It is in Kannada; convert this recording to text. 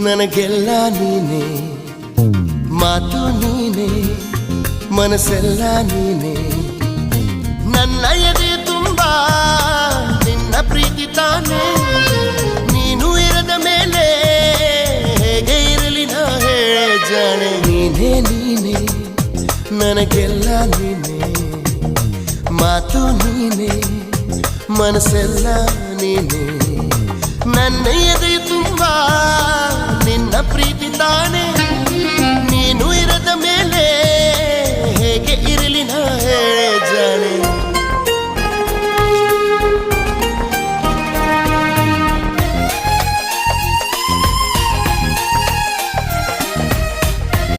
ನನಗೆಲ್ಲ ನೀನೆ, ಮಾತು ನೀನೆ, ಮನಸ್ಸೆಲ್ಲ ನೀನೆ. ನನ್ನ ಎದೆ ತುಂಬ ನಿನ್ನ ಪ್ರೀತಿ ತಾನೆ. ನೀನು ಇರದ ಮೇಲೆ ಹೇಗೆ ಇರಲಿ ನಾ ಹೇಳೆ ಜಾಣೆ. ನೀನೇ ನೀನೆ, ನನಗೆಲ್ಲ ನೀನೆ, ಮಾತು ನೀನೆ, ಮನಸ್ಸೆಲ್ಲ ನೀನೆ. ನನ್ನ ಎದೆ ತುಂಬ ನಿನ್ನ ಪ್ರೀತಿ ತಾನೆ.